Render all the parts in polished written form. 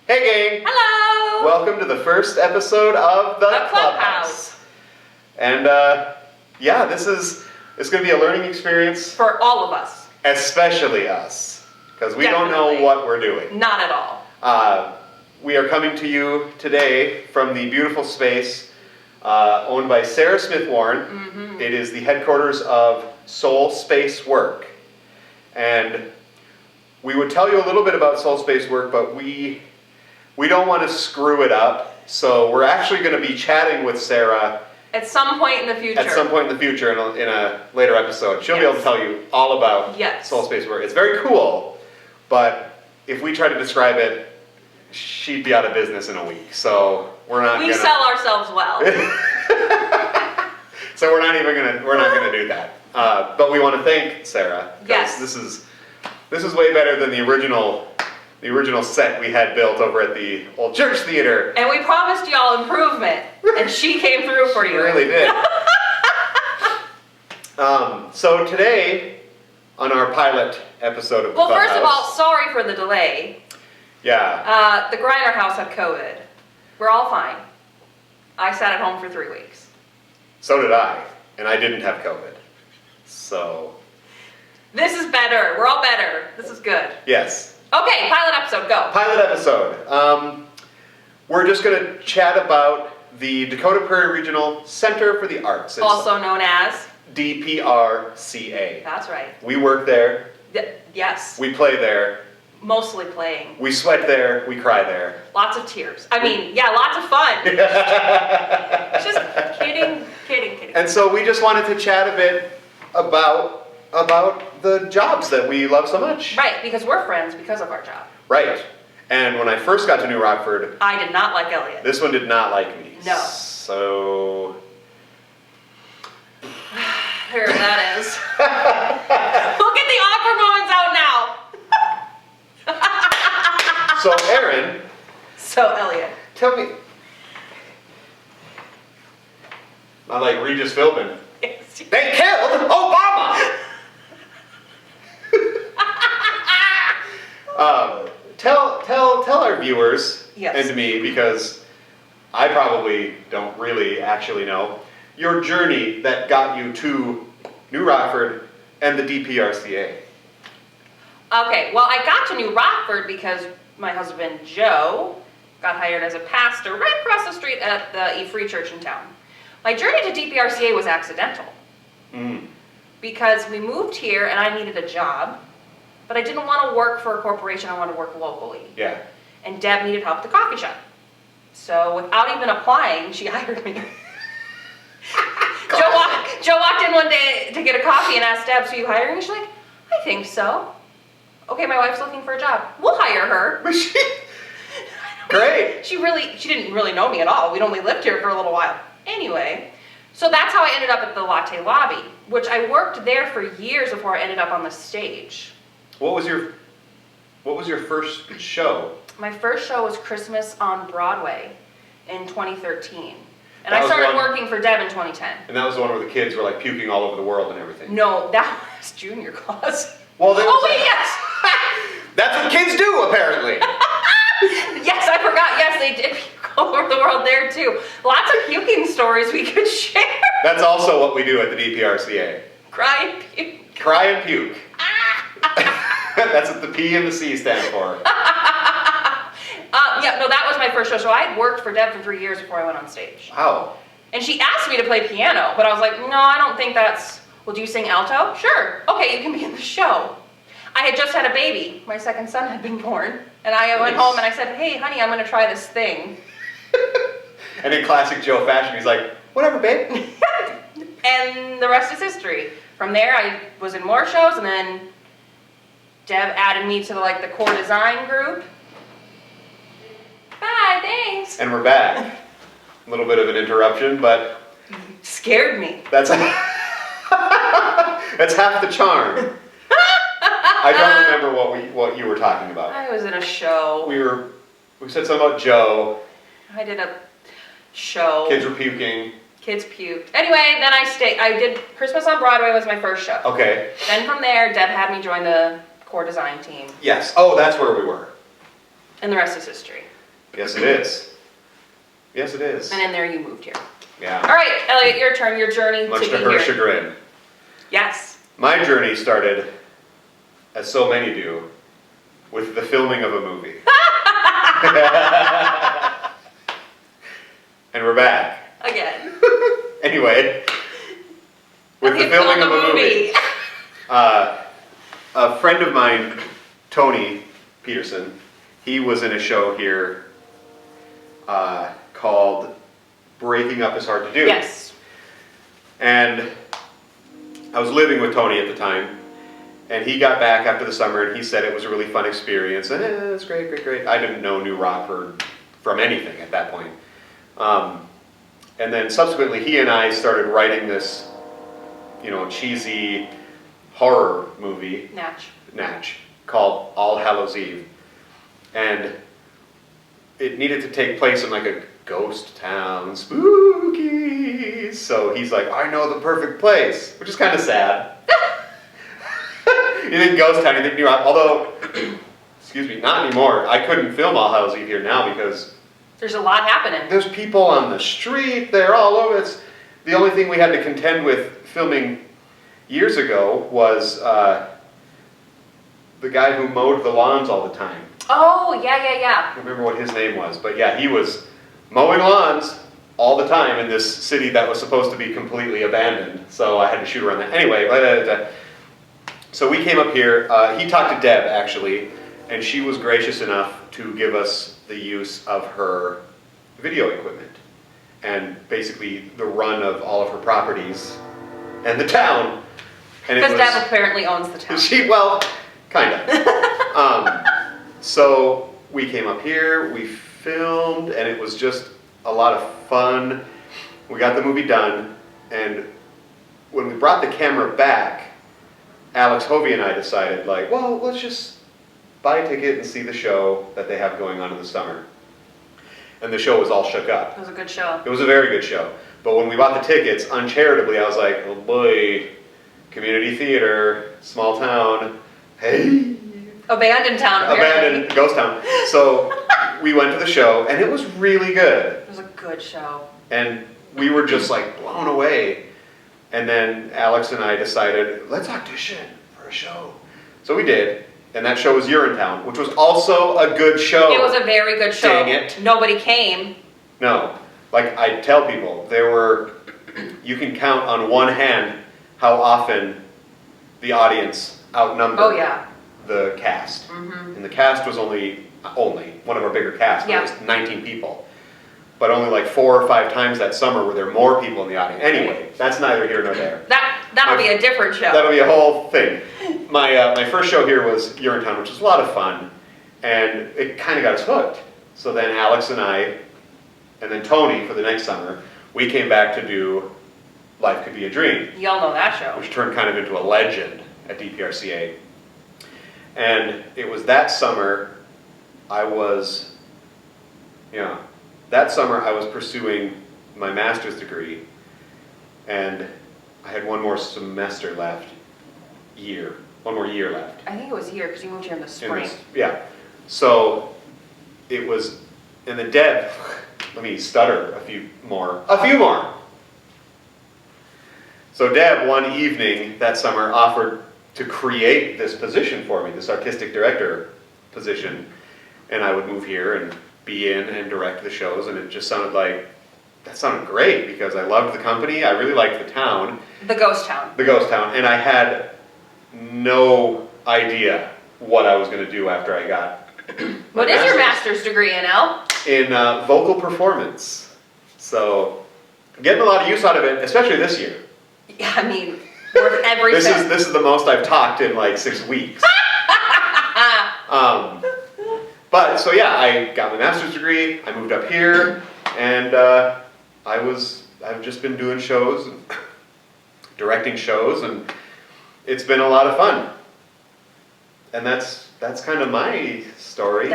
Hey gang! Hello! Welcome to the first episode of the Clubhouse. And yeah, this is going to be a learning experience. For all of us. Especially us. Because we don't know what we're doing. Not at all. We are coming to you today from the beautiful space owned by Sarah Smith Warren. Mm-hmm. It is the headquarters of Soul Space Work. And we would tell you a little bit about Soul Space Work, but we don't want to screw it up. So we're actually going to be chatting with Sarah at some point in the future. At some point in the future, in a later episode. She'll be able to tell you all about Soul Space Work. It's very cool, but if we try to describe it, she'd be out of business in a week. So we're not. We sell ourselves well. So we're not gonna do that. But we want to thank Sarah. Yes. This is way better than the original set we had built over at the old church theater. And we promised y'all improvement, and she came through for you. She really did. So today, on our pilot episode of the Clubhouse, first of all, sorry for the delay. Yeah. The Griner house had COVID. We're all fine. I sat at home for 3 weeks. So did I, and I didn't have COVID. So. This is better. We're all better. This is good. Yes. Okay, pilot episode, go. Pilot episode. We're just going to chat about the Dakota Prairie Regional Center for the Arts. It's also known as? DPRCA. That's right. We work there. Yes. We play there. Mostly playing. We sweat there. We cry there. Lots of tears. I mean, yeah, lots of fun. Just kidding. And so we just wanted to chat a bit about the jobs that we love so much. Right, because we're friends because of our job. Right. And when I first got to New Rockford, I did not like Elliot. This one did not like me. No. So here that is. We'll get the awkward moments out now. So Aaron. So Elliot. Tell me. I like Regis Philbin. Yes. They killed Obama! Tell our viewers and to me, because I probably don't really actually know, your journey that got you to New Rockford and the DPRCA. Okay, well, I got to New Rockford because my husband Joe got hired as a pastor right across the street at the E-Free Church in town. My journey to DPRCA was accidental. Because we moved here and I needed a job, but I didn't want to work for a corporation, I wanted to work locally. Yeah. And Deb needed help at the coffee shop. So without even applying, she hired me. Joe walked in one day to get a coffee and asked Deb, so you hiring me? She's like, I think so. Okay, my wife's looking for a job. We'll hire her. Great. She didn't really know me at all. We'd only lived here for a little while. Anyway, so that's how I ended up at the Latte Lobby, which I worked there for years before I ended up on the stage. What was your first show? My first show was Christmas on Broadway in 2013. And I started working for Deb in 2010. And that was the one where the kids were like puking all over the world and everything. No, that was junior class. Well, yes! That's what kids do, apparently. Yes, I forgot. Yes, they did puke all over the world there too. Lots of puking stories we could share. That's also what we do at the DPRCA. Cry and puke. Cry and puke. That's what the P and the C stand for. Yeah, no, that was my first show. So I had worked for Deb for 3 years before I went on stage. Wow. And she asked me to play piano, but I was like, no, I don't think that's... Well, do you sing alto? Sure. Okay, you can be in the show. I had just had a baby. My second son had been born. And I went home and I said, hey, honey, I'm going to try this thing. And in classic Joe fashion, he's like, whatever, babe. And the rest is history. From there, I was in more shows, and then Deb added me to the core design group. Bye, thanks. And we're back. A little bit of an interruption, but... Scared me. That's half the charm. I don't remember what you were talking about. I was in a show. We said something about Joe. I did a show. Kids were puking. Kids puked. Anyway, then I did Christmas on Broadway was my first show. Okay. Then from there, Deb had me join the core design team. Yes. Oh, that's where we were. And the rest is history. Yes, it is. Yes, it is. And in there you moved here. Yeah. All right, Elliot, your turn. Your journey Much to to be her here. chagrin. Yes. My journey started, as so many do, with the filming of a movie. And we're back. Again. Anyway, with the filming of a movie. A friend of mine, Tony Peterson, he was in a show here called Breaking Up is Hard to Do. Yes. And I was living with Tony at the time, and he got back after the summer, and he said it was a really fun experience, and it's great, great, great. I didn't know New Rockford from anything at that point. And then subsequently, he and I started writing this, cheesy horror movie, Natch, called All Hallows Eve. And it needed to take place in like a ghost town, spooky. So he's like, I know the perfect place, which is kind of sad. You think ghost town, you think New York, although, excuse me, not anymore. I couldn't film All Hallows Eve here now because there's a lot happening. There's people on the street, they're all over. It's the only thing we had to contend with filming years ago was the guy who mowed the lawns all the time. Oh, yeah. I don't remember what his name was, but yeah, he was mowing lawns all the time in this city that was supposed to be completely abandoned. So I had to shoot around that. Anyway, so we came up here. He talked to Deb, actually, and she was gracious enough to give us the use of her video equipment and basically the run of all of her properties and the town. Because Deb apparently owns the town. Kind of. So we came up here, we filmed, and it was just a lot of fun. We got the movie done, and when we brought the camera back, Alex Hovey and I decided, let's just buy a ticket and see the show that they have going on in the summer. And the show was all shook up. It was a good show. It was a very good show. But when we bought the tickets, uncharitably, I was like, oh boy, community theater, small town, hey. Abandoned town, apparently. Abandoned ghost town. So we went to the show, and it was really good. It was a good show. And we were just blown away. And then Alex and I decided, let's audition for a show. So we did. And that show was Urinetown, which was also a good show. It was a very good show. Dang it. Nobody came. No. I tell people, you can count on one hand how often the audience outnumbered the cast. Mm-hmm. And the cast was only one of our bigger casts, it was 19 people. But only 4 or 5 times that summer were there more people in the audience. Anyway, that's neither here nor there. That'll be a different show. That'll be a whole thing. My first show here was Urinetown, which was a lot of fun, and it kind of got us hooked. So then Alex and I, and then Tony for the next summer, we came back to do Life Could Be a Dream. Y'all know that show. Which turned kind of into a legend at DPRCA. And it was that summer I was pursuing my master's degree, and I had one more semester left. One more year left. I think it was a year because you moved here in the spring. So it was, and then Deb, let me stutter a few more. So Deb, one evening that summer, offered to create this position for me, this artistic director position, and I would move here and be in and direct the shows, and it just sounded great because I loved the company, I really liked the town. The ghost town, and I had no idea what I was going to do after I got What is your master's degree in, El? In vocal performance. So, I'm getting a lot of use out of it, especially this year. Yeah, I mean, worth every cent. This is the most I've talked in 6 weeks. But so yeah, I got my master's degree. I moved up here, and I've just been doing shows, and directing shows, and it's been a lot of fun. And that's kind of my story.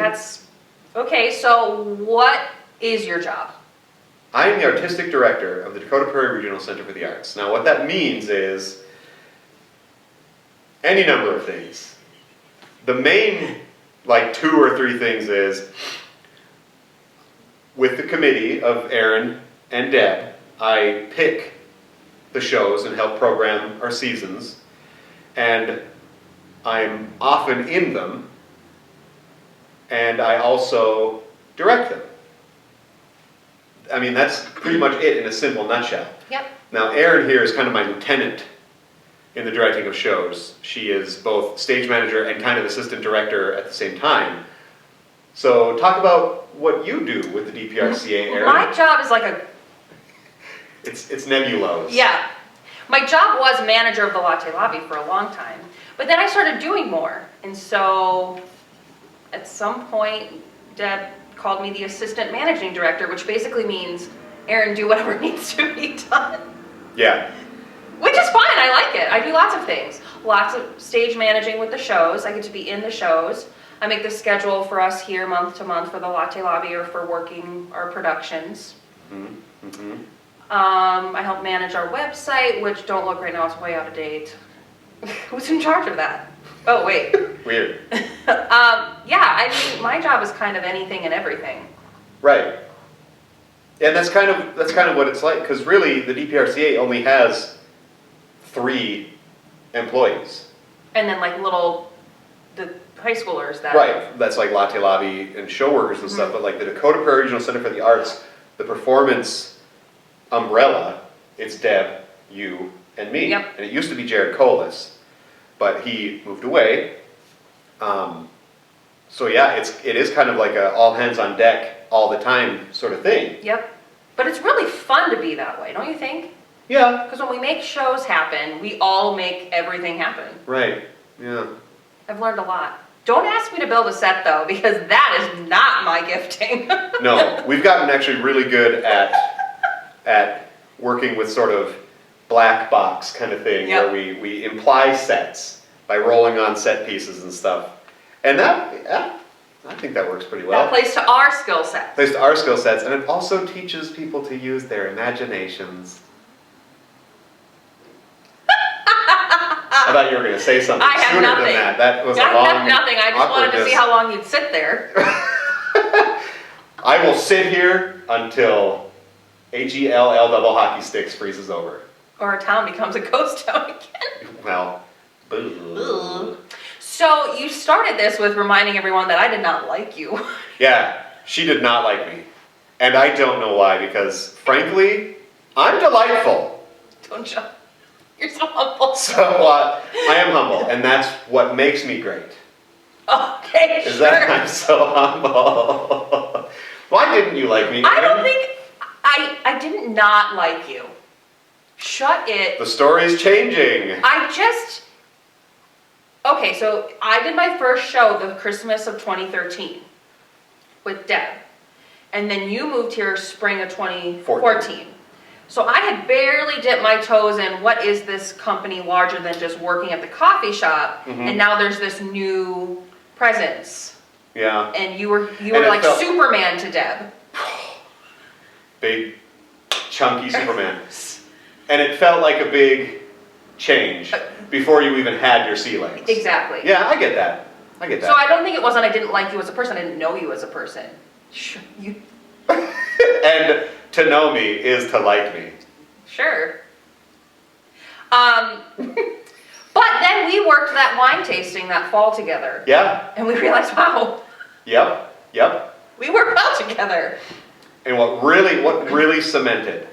Okay. So what is your job? I am the artistic director of the Dakota Prairie Regional Center for the Arts. Now, what that means is any number of things. The main, 2 or 3 things is with the committee of Aaron and Deb, I pick the shows and help program our seasons, and I'm often in them, and I also direct them. I mean, that's pretty much it in a simple nutshell. Yep. Now, Erin here is kind of my lieutenant in the directing of shows. She is both stage manager and kind of assistant director at the same time. So talk about what you do with the DPRCA, Erin. My job is like a... It's nebulous. Yeah. My job was manager of the latte lobby for a long time, but then I started doing more. And so at some point, Deb called me the assistant managing director, which basically means, Erin, do whatever needs to be done. Yeah. Which is fine, I like it. I do lots of things. Lots of stage managing with the shows. I get to be in the shows. I make the schedule for us here month to month for the latte lobby or for working our productions. Mm-hmm. I help manage our website, which don't look right now, it's way out of date. Who's in charge of that? Oh, wait. Weird. Yeah, I mean, my job is kind of anything and everything. Right. And that's kind of what it's like, because really the DPRCA only has 3 employees. And then like the high schoolers that... Right, that's like latte lobby and show workers and stuff, but like the Dakota Prairie Regional Center for the Arts, the performance umbrella, it's Deb, you, and me. Yep. And it used to be Jared Colas, but he moved away. So yeah, it is kind of like a all hands on deck all the time sort of thing. Yep. But it's really fun to be that way, don't you think? Yeah. Because when we make shows happen, we all make everything happen. Right, yeah. I've learned a lot. Don't ask me to build a set though, because that is not my gifting. No, we've gotten actually really good at working with sort of black box kind of thing, Yep. where we imply sets by rolling on set pieces and stuff. And that, I think that works pretty well. That plays to our skill set. Plays to our skill sets, and it also teaches people to use their imaginations. I thought you were going to say something I have sooner nothing. than that. That was a I long have nothing. I just wanted to see awkwardness. how long you'd sit there. I will sit here until HELL double hockey sticks freezes over. Or a town becomes a ghost town again. Well, boo. So you started this with reminding everyone that I did not like you. Yeah, she did not like me. And I don't know why, because frankly, I'm delightful. Don't you? You're so humble. So I am humble, and that's what makes me great. Okay, Is sure. that I'm so humble. Why didn't you like me? I don't think I did not like you. Shut it. The story's changing. Okay, so I did my first show the Christmas of 2013 with Deb. And then you moved here spring of 2014. So I had barely dipped my toes in what is this company larger than just working at the coffee shop, and now there's this new presence. Yeah. And you were And like Superman to Deb. Big, chunky Superman. And it felt like a big change before you even had your sea legs. Exactly. Yeah, I get that. So I don't think it wasn't I didn't like you as a person, I didn't know you as a person. Sure, you... And to know me is to like me. Sure. But then we worked that wine tasting that fall together. Yeah. And we realized, wow, Yep. we work well together. And what really cemented,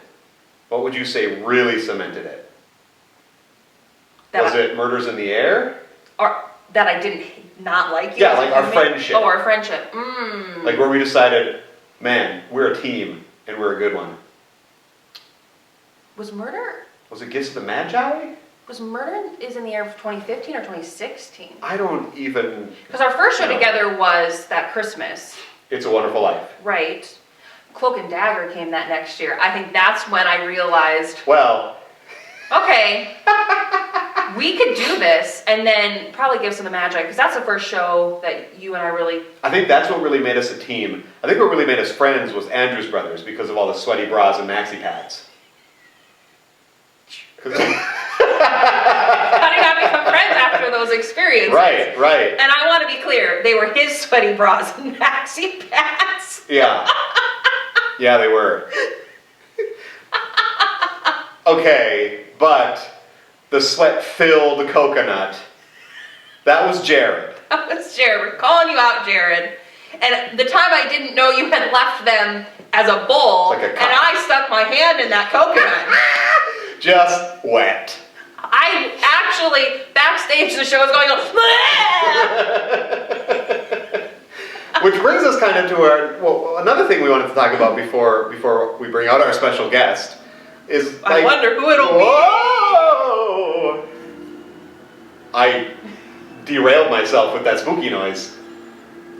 what would you say really cemented it? Was it Murders in the Air? Or that I didn't not like you? Yeah, like our friendship. Oh, our friendship. Like where we decided, man, we're a team and we're a good one. Was Murder Was it Gifts of the Magi? is in the Air of 2015 or 2016? I don't even... Because our first show No. together was that Christmas. It's a Wonderful Life. Right. Cloak and Dagger came that next year. I think that's when I realized, Well... okay, we could do this, and then probably Gifts of the Magi, because that's the first show that you and I really... I think that's what really made us a team. I think what really made us friends was Andrews Brothers because of all the sweaty bras and maxi pads. How do you not become friends after those experiences? Right. And I want to be clear, they were his sweaty bras and maxi pads. Yeah. Yeah, they were. Okay, but the sweat-filled coconut, that was Jared. That was Jared. We're calling you out, Jared. And the time I didn't know you had left them as a bowl, Like a cup. and I stuck my hand in that coconut. Just wet. I actually, backstage, the show was going, Which brings us kind of to our, well, another thing we wanted to talk about before we bring out our special guest is I wonder who it'll whoa! I derailed myself with that spooky noise. We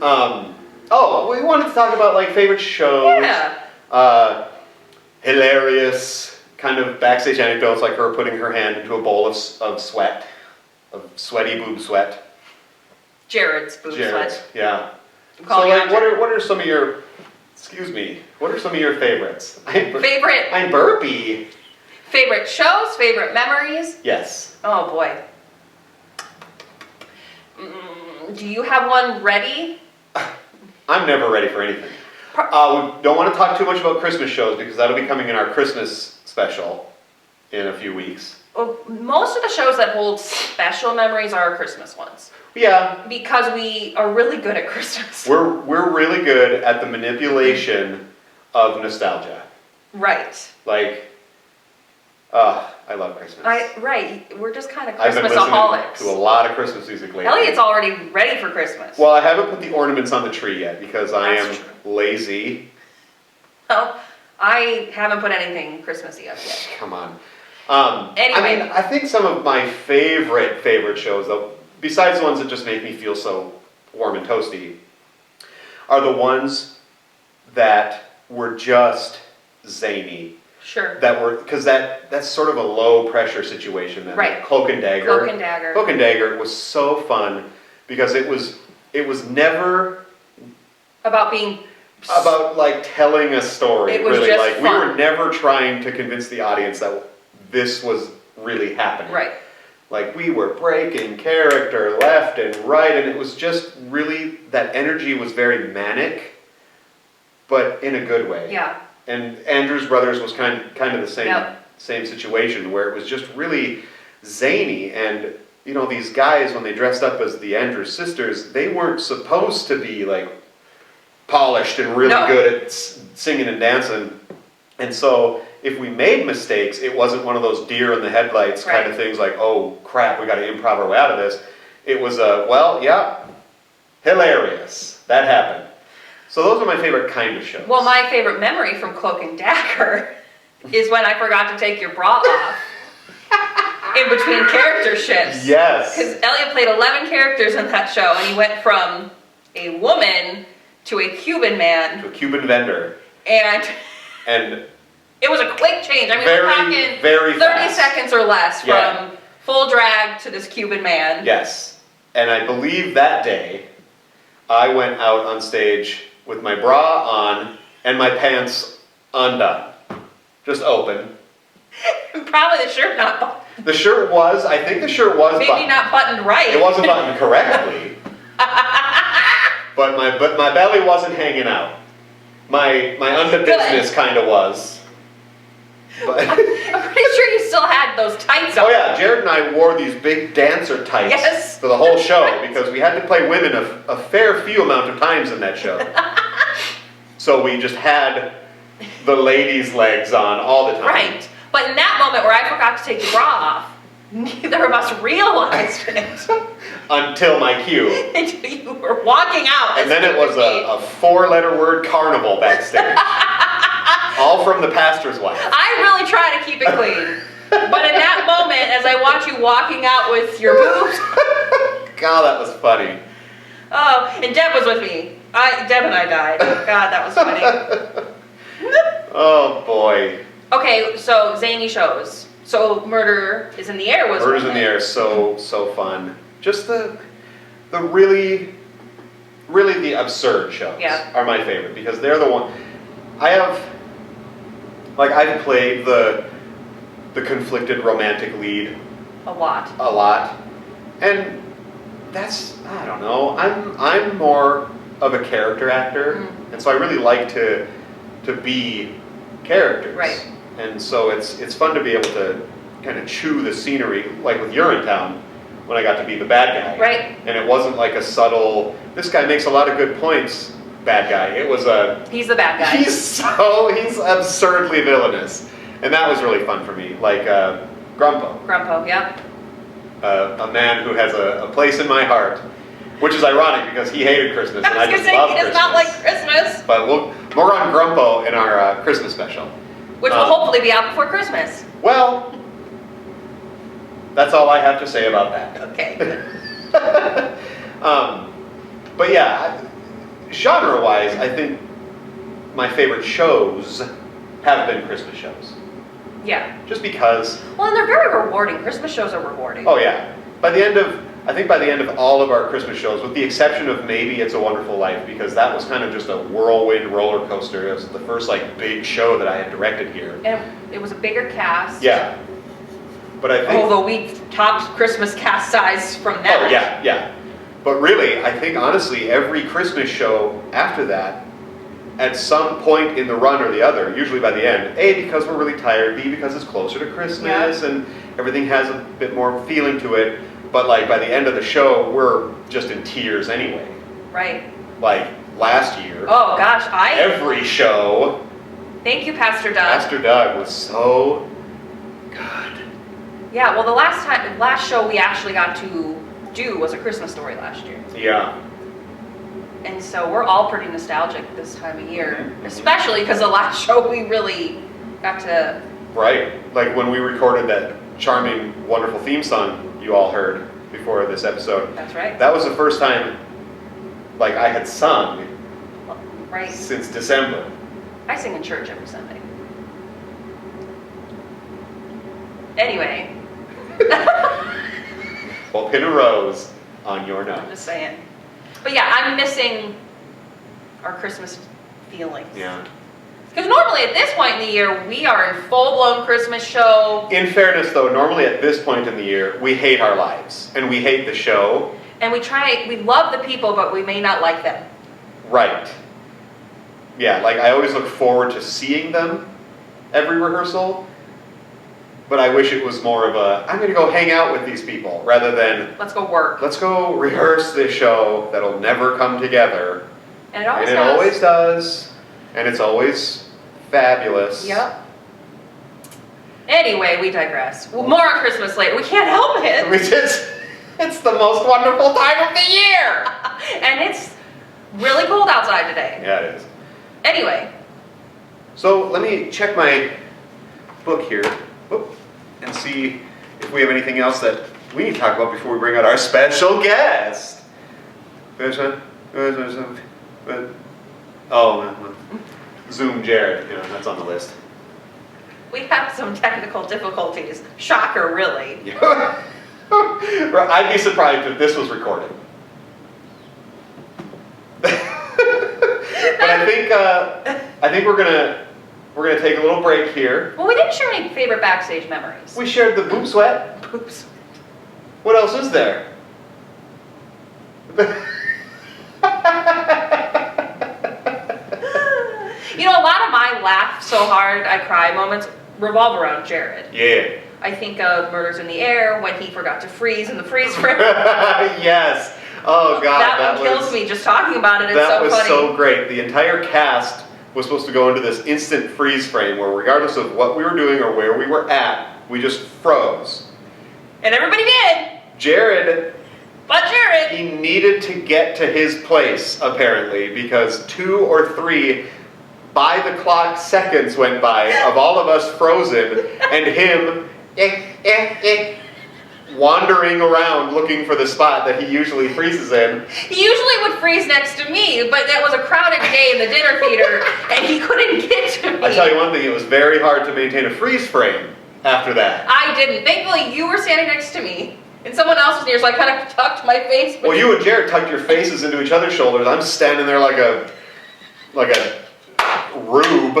wanted to talk about like favorite shows. Yeah. Hilarious kind of backstage anecdotes, like her putting her hand into a bowl of sweat, of sweaty boob sweat. Jared's boob Jared's, sweat. yeah. I'm So calling you like, out, what Jared. are some of your, excuse me, what are some of your favorites? Favorite I'm burpy. favorite shows, favorite memories? Yes. Oh boy. Do you have one ready? I'm never ready for anything. We don't want to talk too much about Christmas shows because that'll be coming in our Christmas special in a few weeks. Well, most of the shows that hold special memories are our Christmas ones. Yeah. Because we are really good at Christmas. We're really good at the manipulation of nostalgia. Right. Like, I love Christmas. Right. We're just kind of I've been listening Christmasaholics. to a lot of Christmas music lately. Elliot's already ready for Christmas. Well, I haven't put the ornaments on the tree yet because I That's am true. lazy. Well, I haven't put anything Christmassy up yet. Come on. Anyway. I think some of my favorite shows, though, besides the ones that just make me feel so warm and toasty, are the ones that were just zany. Sure. That were, because that's sort of a low pressure situation. Then. Right. Cloak and Dagger. Cloak and Dagger. Cloak and Dagger was so fun because it was never About being... about like telling a story. It was really, just like fun. we were never trying to convince the audience that this was really happening. Right. Like we were breaking character left and right, and it was just really, that energy was very manic, but in a good way. Yeah. And Andrews Brothers was kind of the same Yep. same situation where it was just really zany, and you know, these guys, when they dressed up as the Andrews sisters, they weren't supposed to be like polished and really No. good at singing and dancing. And so if we made mistakes, it wasn't one of those deer in the headlights kind Right. of things like, oh crap, we got to improv our way out of this. It was hilarious. That happened. So those are my favorite kind of shows. Well, my favorite memory from Cloak and Dagger is when I forgot to take your bra off in between character shifts. Yes. Because Elliot played 11 characters in that show, and he went from a woman to a Cuban man, To a Cuban vendor. and And it was a quick change. I mean, Very, we're talking very 30 fast. seconds or less from Yeah. full drag to this Cuban man. yes. And I believe that day I went out on stage with my bra on and my pants undone. Just open. Probably the shirt not buttoned. The shirt was, I think the shirt was Maybe buttoned. not buttoned right. It wasn't buttoned correctly. but my belly wasn't hanging out. My under business kind of was. But I'm pretty sure you still had those tights on. oh yeah, Jared and I wore these big dancer tights Yes. for the whole show because we had to play women a fair few amount of times in that show. So we just had the ladies' legs on all the time. Right. But in that moment where I forgot to take the bra off, neither of us realized it Until my cue. until you were walking out. And then it was a four-letter word carnival backstage. All from the pastor's wife. I really try to keep it clean. But in that moment, as I watch you walking out with your boobs, God, that was funny. oh, and Deb was with me. Deb and I died. God, that was funny. Oh boy. Okay, so zany shows. So Murder is in the Air was Murders one in the that- Air, so fun. Just the really the absurd shows Yeah. are my favorite because they're the one. I've played the conflicted romantic lead a lot. a lot, and that's, I don't know. I'm more of a character actor, and so I really like to to be characters. Right. And so it's fun to be able to kind of chew the scenery, like with Urinetown, when I got to be the bad guy. Right. And it wasn't like a subtle, this guy makes a lot of good points, bad guy. It was He's the bad guy. he's absurdly villainous. And that was really fun for me. Like Grumpo. Grumpo, yeah. A man who has a place in my heart, which is ironic because he hated Christmas and I was just gonna say, love he does Christmas. not like Christmas. But more on Grumpo in our Christmas special. Which will hopefully be out before Christmas. Well, that's all I have to say about that. Okay. But yeah, genre-wise, I think my favorite shows have been Christmas shows. Yeah. Just because. Well, and they're very rewarding. Christmas shows are rewarding. Oh yeah. I think by the end of all of our Christmas shows, with the exception of maybe It's a Wonderful Life, because that was kind of just a whirlwind roller coaster. It was the first like big show that I had directed here. And it was a bigger cast. Yeah. But I think. Although we topped Christmas cast size from that. Oh yeah, yeah. But really, I think honestly, every Christmas show after that, at some point in the run or the other, usually by the end, A, because we're really tired, B, because it's closer to Christmas and everything has a bit more feeling to it, but like by the end of the show, we're just in tears anyway. Right. Like last year. Oh gosh, every show. Thank you, Pastor Doug. Pastor Doug was so good. Yeah, well the last show we actually got to do was A Christmas Story last year. Yeah. And so we're all pretty nostalgic this time of year, especially because the last show we really got to... Right, like when we recorded that charming, wonderful theme song you all heard before this episode. That's right. That was the first time like I had sung right. since December. I sing in church every Sunday. Anyway. Well, pin a rose on your nose. I'm just saying. But yeah, I'm missing our Christmas feelings. Yeah. Because normally at this point in the year, we are in full-blown Christmas show. In fairness, though, normally at this point in the year, we hate our lives and we hate the show. And we love the people, but we may not like them. Right. Yeah, like I always look forward to seeing them every rehearsal, but I wish it was more of a, I'm going to go hang out with these people, rather than, let's go work. Let's go rehearse this show that'll never come together. And it always does. And it always does. And it's always fabulous. Yep. Anyway, we digress. Well, more on Christmas later. We can't help it. It's the most wonderful time of the year. And it's really cold outside today. Yeah, it is. Anyway. So let me check my book here and see if we have anything else that we need to talk about before we bring out our special guest. Zoom Jared, that's on the list. We have some technical difficulties. Shocker, really. I'd be surprised if this was recorded. But I think we're gonna take a little break here. Well, we didn't share any favorite backstage memories. We shared the boob sweat. Oops. What else is there? A lot of my laugh so hard I cry moments revolve around Jared. Yeah. I think of Murders in the Air when he forgot to freeze in the freeze frame. Yes. Oh God. That one kills me just talking about it. It's so funny. That was so great. The entire cast was supposed to go into this instant freeze frame where regardless of what we were doing or where we were at, we just froze. And everybody did. Jared. But Jared. He needed to get to his place, apparently, because 2 or 3 by the clock seconds went by of all of us frozen and him wandering around looking for the spot that he usually freezes in. He usually would freeze next to me, but that was a crowded day in the dinner theater and he couldn't get to me. I tell you one thing, it was very hard to maintain a freeze frame after that. I didn't. Thankfully, you were standing next to me and someone else was near, so I kind of tucked my face. Well, you and Jared tucked your faces into each other's shoulders. I'm standing there like a rube.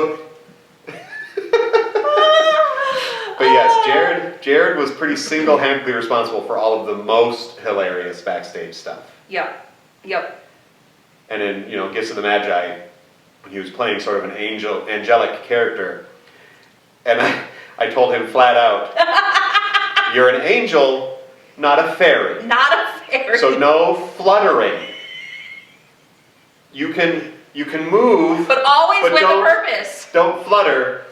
But yes, Jared was pretty single-handedly responsible for all of the most hilarious backstage stuff. Yep. And in, Gifts of the Magi, He was playing sort of an angelic character. And I told him flat out, you're an angel, not a fairy. Not a fairy. So no fluttering. You can move, but always but with a purpose. Don't flutter.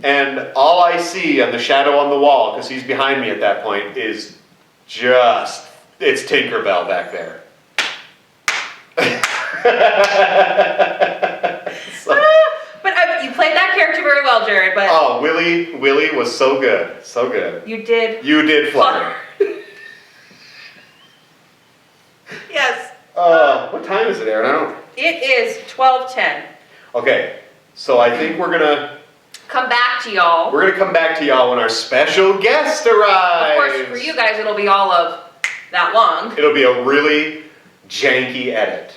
And all I see on the shadow on the wall, because he's behind me at that point, is just, it's Tinkerbell back there. So, but you played that character very well, Jared. But oh, Willie was so good, so good. You did flutter. Yes. What time is it, Aaron? It is 12:10. Okay, so I think we're gonna come back to y'all. We're gonna come back to y'all when our special guest arrives. Of course, for you guys, it'll be all of that long. It'll be a really janky edit.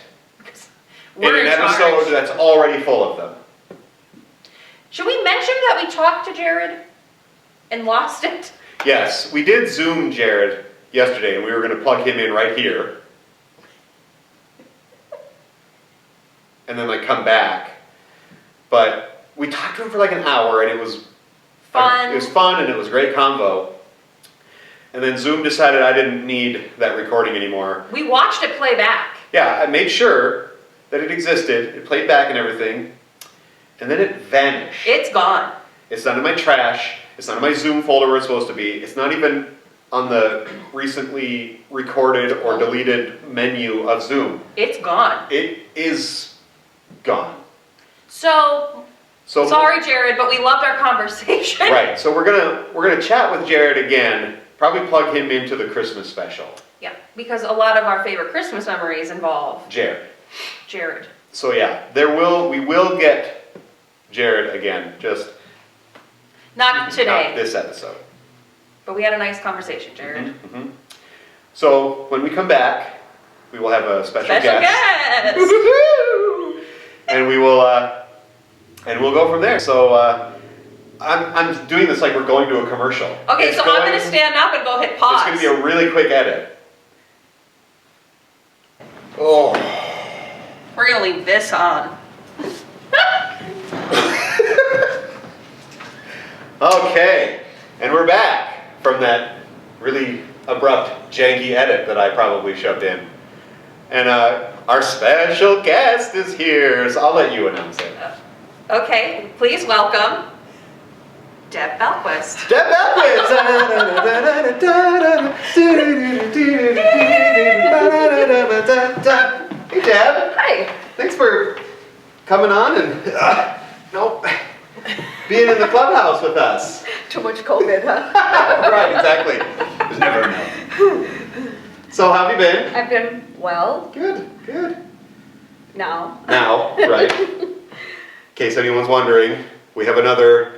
In an episode that's already full of them. Should we mention that we talked to Jared and lost it? Yes, we did Zoom Jared yesterday, and we were going to plug him in right here. And then come back. But we talked to him for an hour, and it was fun. It was fun, and it was great convo. And then Zoom decided I didn't need that recording anymore. We watched it play back. Yeah, I made sure that it existed. It played back and everything. And then it vanished. It's gone. It's not in my trash. It's not in my Zoom folder where it's supposed to be. It's not even on the recently recorded or deleted menu of Zoom. It's gone. It is gone. So sorry, Jared, but we loved our conversation. Right. So we're gonna chat with Jared again. Probably plug him into the Christmas special. Yeah, because a lot of our favorite Christmas memories involve Jared. So yeah, we will get Jared again. Just not today. Not this episode. But we had a nice conversation, Jared. Mm-hmm, mm-hmm. So when we come back, we will have a special guest. And we will and we'll go from there. So I'm doing this like we're going to a commercial. Okay, so I'm going to stand up and go hit pause. It's going to be a really quick edit. Oh. We're going to leave this on. Okay, and we're back from that really abrupt, janky edit that I probably shoved in. And our special guest is here, so I'll let you announce it. Okay, please welcome Deb Belquist. Deb Bellquist! Hey Deb. Hi. Thanks for coming on and being in the clubhouse with us. Too much COVID, huh? Right, exactly. There's never enough. So how have you been? I've been well. Good. Now, right. In case anyone's wondering, we have another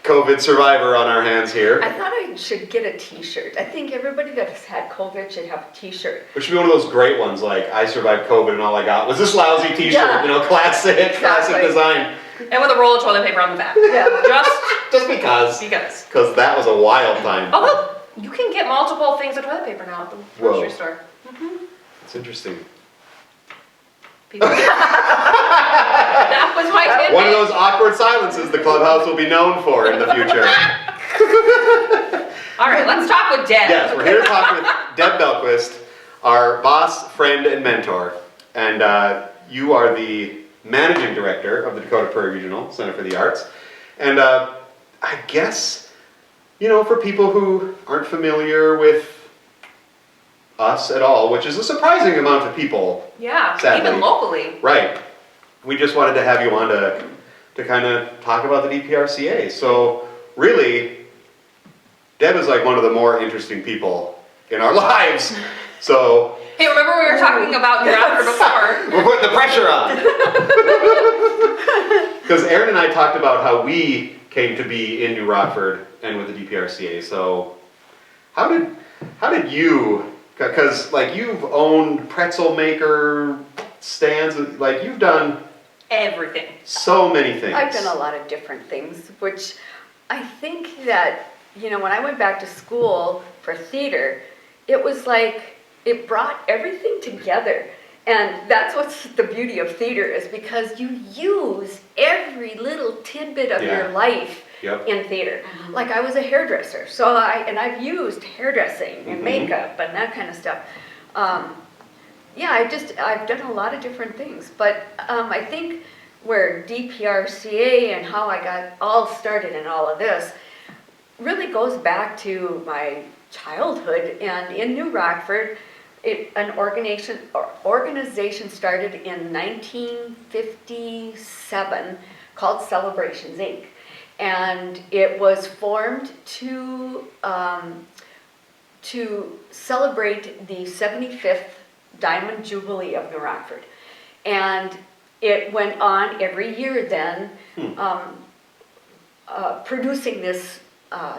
COVID survivor on our hands here. I thought I should get a t-shirt. I think everybody that has had COVID should have a t-shirt. Which should be one of those great ones, like, I survived COVID and all I got was this lousy t-shirt, Yeah. Classic Exactly. design. And with a roll of toilet paper on the back. Yeah. Just because. Because that was a wild time. Oh, well, you can get multiple things of toilet paper now at the grocery store. Mm-hmm. It's interesting. That was my tip. One of those awkward silences the clubhouse will be known for in the future. All right, let's talk with Deb. Yes, we're here to talk with Deb Belquist, our boss, friend, and mentor. And you are the managing director of the Dakota Prairie Regional Center for the Arts. And I guess, for people who aren't familiar with us at all, which is a surprising amount of people. Yeah, sadly. even locally. Right. We just wanted to have you on to kind of talk about the DPRCA. So really, Deb is like one of the more interesting people in our lives. So Hey, remember we were talking about New Rockford before? we're putting the pressure on. Because Aaron and I talked about how we came to be in New Rockford and with the DPRCA. So how did you? Because you've owned pretzel maker stands, you've done Everything. so many things. I've done a lot of different things, which I think that, when I went back to school for theater, it was like, it brought everything together. And that's what's the beauty of theater is because you use every little tidbit of your life in theater. Like I was a hairdresser, so I've used hairdressing and makeup and that kind of stuff. Yeah, I've done a lot of different things, but I think where DPRCA and how I got all started in all of this really goes back to my childhood. And in New Rockford, an organization started in 1957 called Celebrations Inc. And it was formed to celebrate the 75th Diamond Jubilee of New Rockford. And it went on every year then, producing this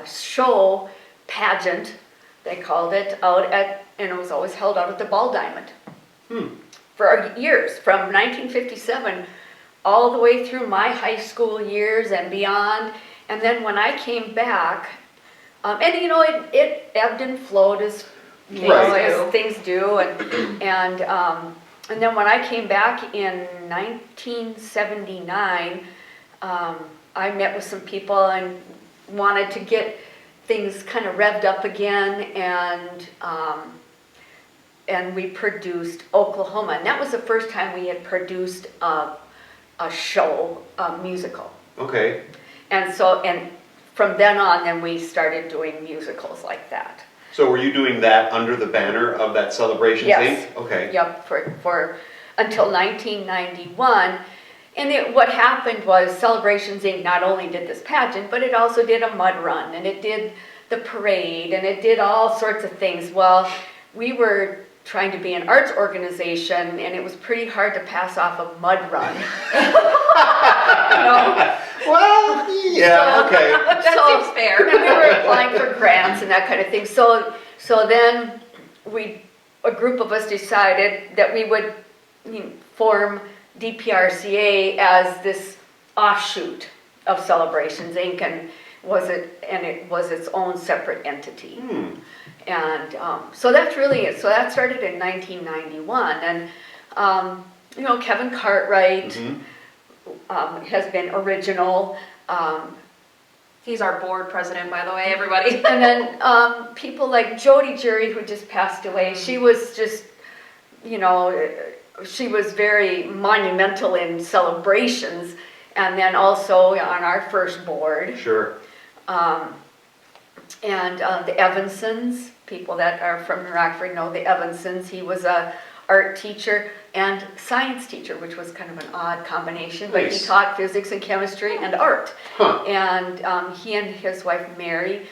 show, pageant, they called it, and it was always held out at the Ball Diamond. For years, from 1957 all the way through my high school years and beyond. And then when I came back, and you know, it ebbed and flowed as things do, and then when I came back in 1979, I met with some people and wanted to get things kind of revved up again, and we produced Oklahoma, and that was the first time we had produced a show, a musical. Okay. And from then on, then we started doing musicals like that. So were you doing that under the banner of that Celebrations Yes. Inc.? Okay. Yep, for until 1991. And what happened was Celebrations Inc. not only did this pageant, but it also did a mud run, and it did the parade, and it did all sorts of things. Well, we were trying to be an arts organization, and it was pretty hard to pass off a mud run. You know? Well, yeah, okay. That seems fair. And we were applying for grants and that kind of thing. So then a group of us decided that we would form DPRCA as this offshoot of Celebrations Inc. and it was its own separate entity. And so that's really it. So that started in 1991, and you know, Kevin Cartwright has been original. He's our board president, by the way, everybody. And then people like Jody Jury, who just passed away, she was just, you know, she was very monumental in celebrations, and then also on our first board. Sure. And the Evansons, people that are from New Rockford know the Evansons. He was a art teacher and science teacher, which was kind of an odd combination, but he taught physics and chemistry and art. And he and his wife Mary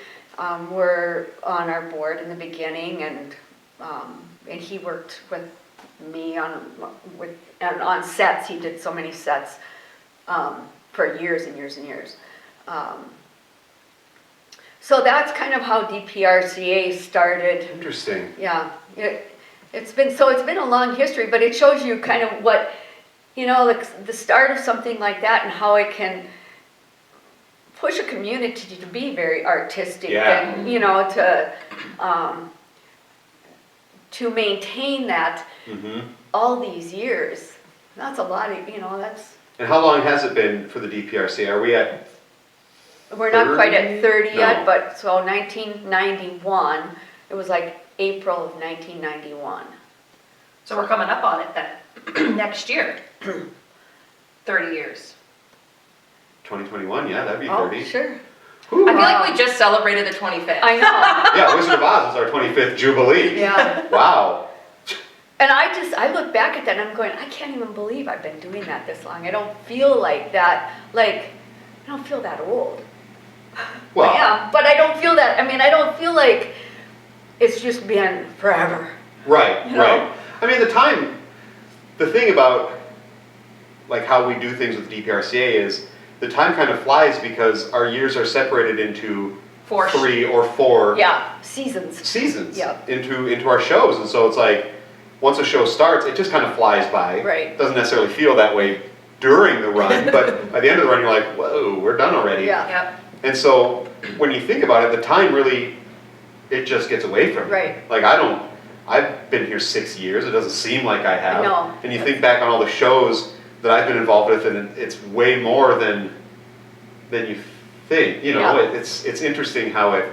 were on our board in the beginning, and he worked with me on sets. He did so many sets for years and years and years. So that's kind of how DPRCA started. Interesting. Yeah, it's been a long history, but it shows you kind of what, you know, the start of something like that and how it can push a community to be very artistic and, you know, to maintain that all these years. That's a lot of, you know, that's. And how long has it been for the DPRCA? Are we at? We're not quite at 30 yet, but so 1991, it was like April of 1991. So we're coming up on it then, next year. 30 years. 2021, yeah, that'd be 30. Oh, sure. Whew. I feel like we just celebrated the 25th. I know. Yeah, Wizard of Oz is our 25th Jubilee. Yeah. Wow. And I look back at that and I'm going, I can't even believe I've been doing that this long. I don't feel like that, I don't feel that old. Well, yeah, but I don't feel that. I mean, I don't feel like it's just been forever. Right, You know? right. I mean, the thing about like how we do things with DPRCA is the time kind of flies because our years are separated into 3 or 4 seasons. Yep. into our shows, and so it's like once a show starts, it just kind of flies by. Right. It doesn't necessarily feel that way during the run, but by the end of the run, you're like, whoa, we're done already. Yeah. Yep. And so when you think about it, the time really, it just gets away from you. Right. Like I I've been here 6 years. It doesn't seem like I have. No. And you think back on all the shows that I've been involved with, and it's way more than you think. You know, Yeah. it's interesting how it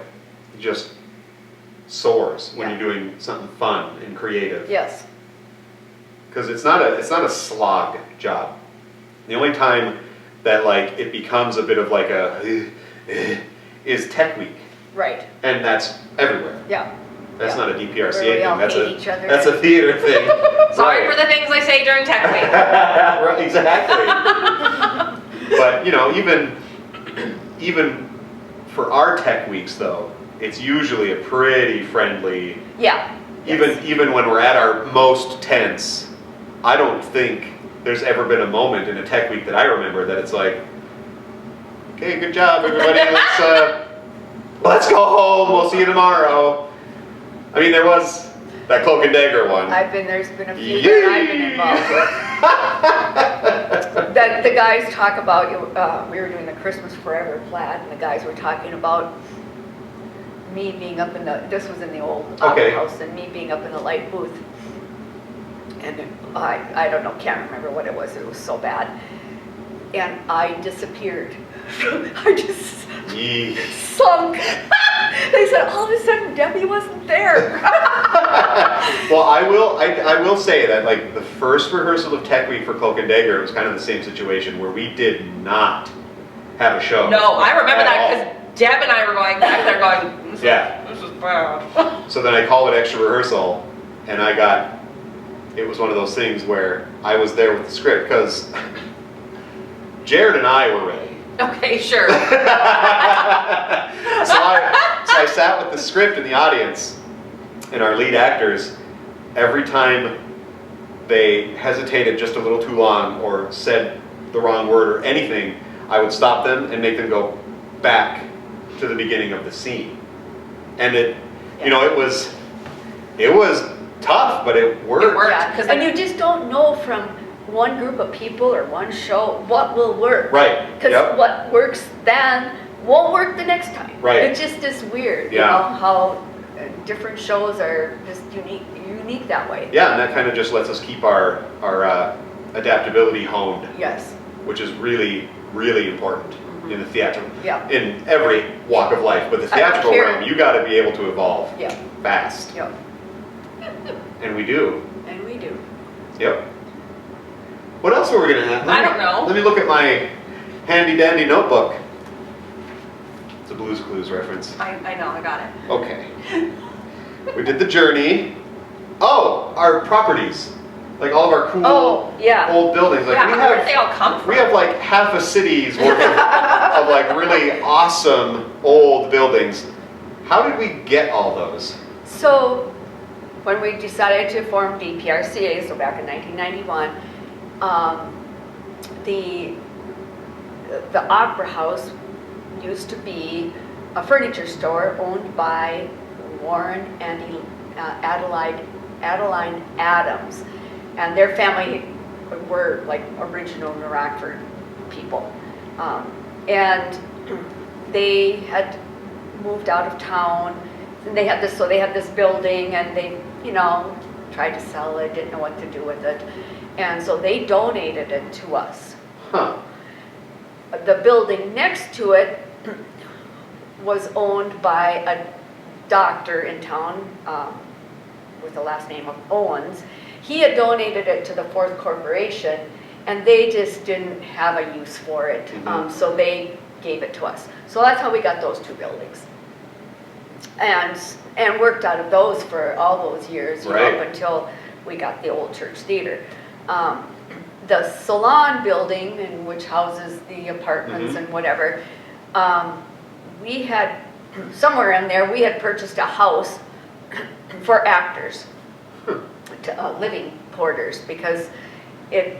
just soars when you're doing something fun and creative. Yes. Because it's not a slog job. The only time that like it becomes a bit of like a is Tech Week, Right. and that's everywhere. Yeah. That's not a DPRCA Where we thing. all That's hate each other. a theater thing. Sorry for the things I say during Tech Week. Right, exactly. But you know, even for our Tech Weeks though, it's usually a pretty friendly. Yeah. Even when we're at our most tense, I don't think there's ever been a moment in a Tech Week that I remember that it's like, okay, good job everybody, let's go home, we'll see you tomorrow. I mean, there was that Cloak and Dagger one. There's been a few that I've been involved with. That the guys talk about, we were doing the Christmas Forever plaid, and the guys were talking about me being up in this was in the old opera house, and me being up in the light booth. And I don't know, can't remember what it was so bad. And I disappeared. I just sunk. They said all of a sudden Debbie wasn't there. Well, I will say that like the first rehearsal of Tech Week for Cloak and Dagger, it was kind of the same situation where we did not have a show. No, I remember that because Deb and I were going back there going, this is bad. So then I called it extra rehearsal, and it was one of those things where I was there with the script because Jared and I were ready. Okay, sure. So I sat with the script in the audience, and our lead actors, every time they hesitated just a little too long or said the wrong word or anything, I would stop them and make them go back to the beginning of the scene. And it was tough, but it worked. It worked. Yeah, and you just don't know from one group of people or one show what will work. Right. Because what works then won't work the next time. Right. It just is weird, you Yeah. know, how different shows are just unique that way. Yeah, and that kind of just lets us keep our adaptability honed. Yes. Which is really, really important in the theatrical, Yeah. in every walk of life. But the theatrical realm, you got to be able to evolve fast. Yep. And we do. And we do. Yep. What else were we going to have? I don't know. Let me look at my handy dandy notebook. It's a Blue's Clues reference. I know, I got it. Okay. We did the journey. Oh, our properties. Like all of our cool old buildings. Like where did they all come from? We have like half a city's worth of like really awesome old buildings. How did we get all those? So when we decided to form DPRCA, so back in 1991, the Opera House used to be a furniture store owned by Warren and Adeline Adams, and their family were like original New Rockford people, and they had moved out of town, and they had this building, and they tried to sell it, didn't know what to do with it, and so they donated it to us. Huh. The building next to it was owned by a doctor in town with the last name of Owens. He had donated it to the Fourth Corporation, and they just didn't have a use for it, so they gave it to us. So that's how we got those two buildings, and worked out of those for all those years, up until we got the old church theater. The salon building, in which houses the apartments and whatever, we had, somewhere in there, we had purchased a house for actors, living quarters, because at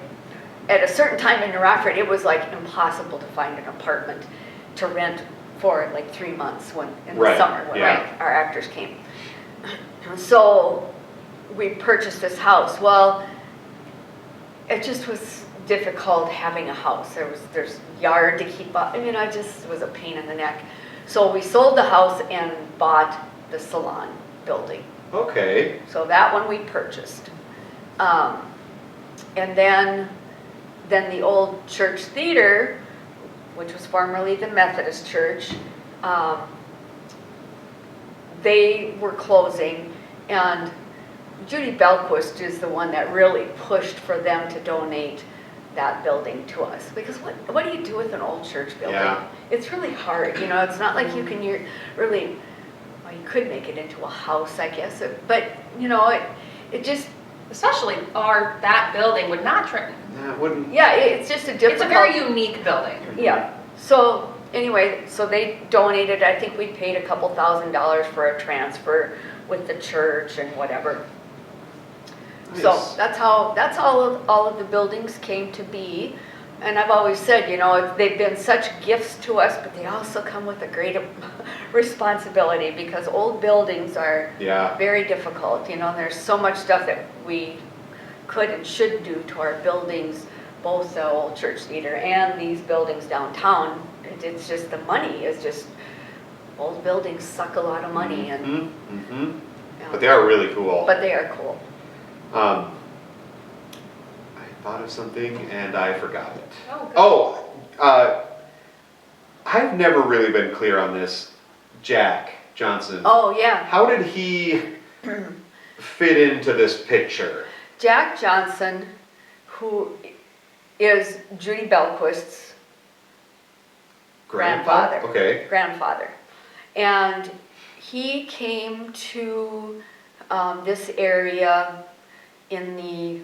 a certain time in New Rockford, it was like impossible to find an apartment to rent for like 3 months in the summer when our actors came. So we purchased this house. Well, it just was difficult having a house. There's yard to keep up. I mean, it just was a pain in the neck. So we sold the house and bought the salon building. Okay. So that one we purchased. And then the old church theater, which was formerly the Methodist church, they were closing, and Judy Bellquist is the one that really pushed for them to donate that building to us. Because what do you do with an old church building? Yeah. It's really hard, you know, it's not like you can really, well, you could make it into a house, I guess, but, you know, it just... Especially that building would not trim. Yeah, it wouldn't. Yeah, it's just a difficult... It's a very unique building. Yeah. So anyway, so they donated, I think we paid a couple $1,000s for a transfer with the church and whatever. Nice. So that's how all of the buildings came to be. And I've always said, you know, they've been such gifts to us, but they also come with a great responsibility, because old buildings are very difficult. You know, there's so much stuff that we could and should do to our buildings, both the old church theater and these buildings downtown. It's just the money is just, old buildings suck a lot of money. And But they are really cool. But they are cool. I thought of something and I forgot it. Oh, I've never really been clear on this. Jack Johnson. Oh, yeah. How did he fit into this picture? Jack Johnson, who is Judy Bellquist's grandfather. Okay. Grandfather. And he came to this area in the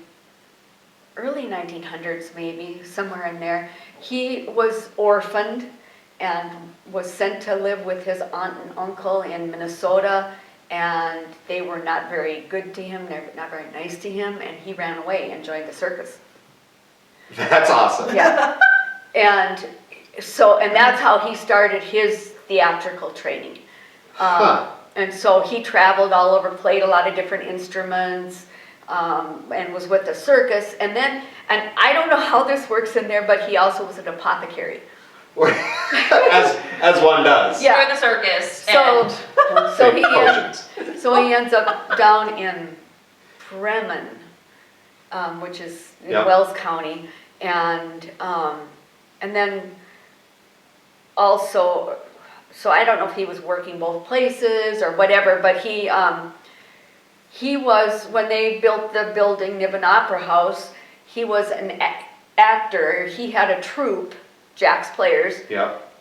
early 1900s, maybe, somewhere in there. He was orphaned and was sent to live with his aunt and uncle in Minnesota, and they were not very good to him, they were not very nice to him, and he ran away and joined the circus. That's awesome. Yeah. And that's how he started his theatrical training. And so he traveled all over, played a lot of different instruments, and was with the circus. And I don't know how this works in there, but he also was an apothecary. as one does. yeah. For the circus. So he ends up down in Bremen, which is in Wells County, and then also, so I don't know if he was working both places or whatever, but he was, when they built the building, Niven Opera House, he was an actor. He had a troupe, Jack's Players,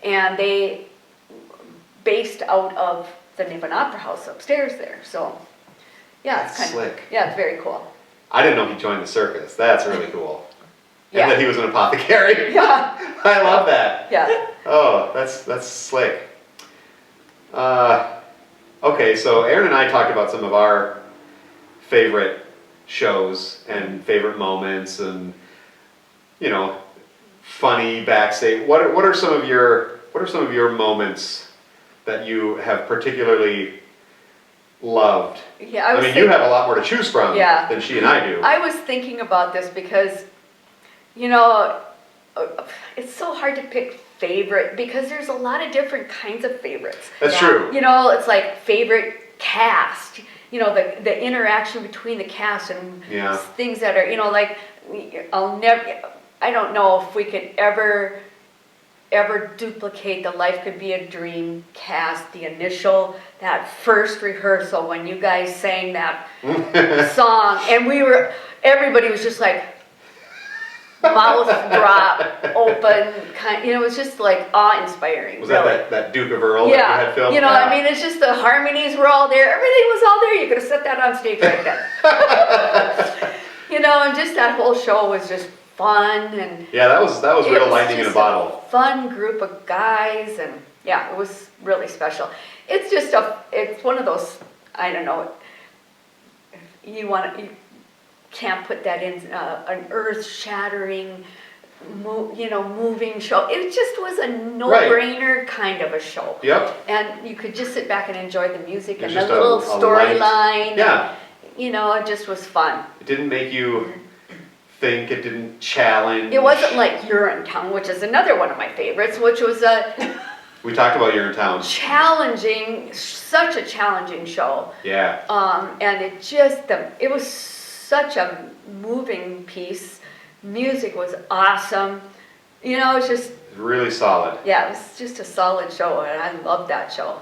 and they based out of the Niven Opera House upstairs there. So, yeah, it's kind slick. of, yeah, it's very cool. I didn't know he joined the circus. That's really cool. Yeah. And that he was an apothecary. Yeah. I love that. Yeah. Oh, that's slick. Okay, so Aaron and I talked about some of our favorite shows and favorite moments, and funny backstage. What are some of your moments that you have particularly loved? Yeah, I mean, you have a lot more to choose from than she and I do. I was thinking about this because, it's so hard to pick favorite because there's a lot of different kinds of favorites. That's true. It's like favorite cast, the interaction between the cast and things that are, like, I don't know if we could ever duplicate the Life Could Be a Dream cast, that first rehearsal when you guys sang that song, and everybody was just like, mouth drop, open, it was just like awe-inspiring. Was really. that Duke of Earl that you had filmed? I mean, it's just the harmonies were all there, everything was all there, you could have set that on stage right then. And just that whole show was just fun, and that was real lightning in a bottle. Fun group of guys, and it was really special. It's just it's one of those, I don't know, you can't put that in an earth-shattering, moving show. It just was a no-brainer kind of a show. Yep. And you could just sit back and enjoy the music and the Just little a storyline. Yeah. It just was fun. It didn't make you think, it didn't challenge. It wasn't like Urinetown, which is another one of my favorites, which was We talked about You're in Town. Challenging, such a challenging show. Yeah. And it was such a moving piece. Music was awesome. You know, it was just really solid. Yeah, it was just a solid show, and I loved that show.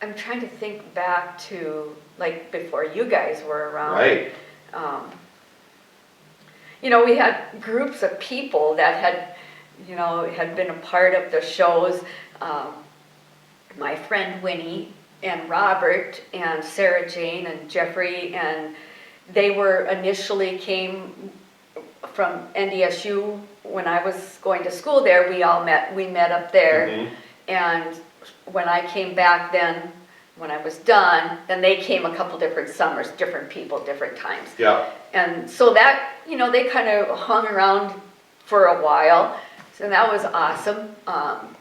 I'm trying to think back to like before you guys were around. Right. You know, we had groups of people that had been a part of the shows. My friend Winnie and Robert and Sarah Jane and Jeffrey, and they were initially came from NDSU when I was going to school there. We met up there, and when I came back then, when I was done, then they came a couple different summers, different people, different times. Yeah. And so that, they kind of hung around for a while. So that was awesome.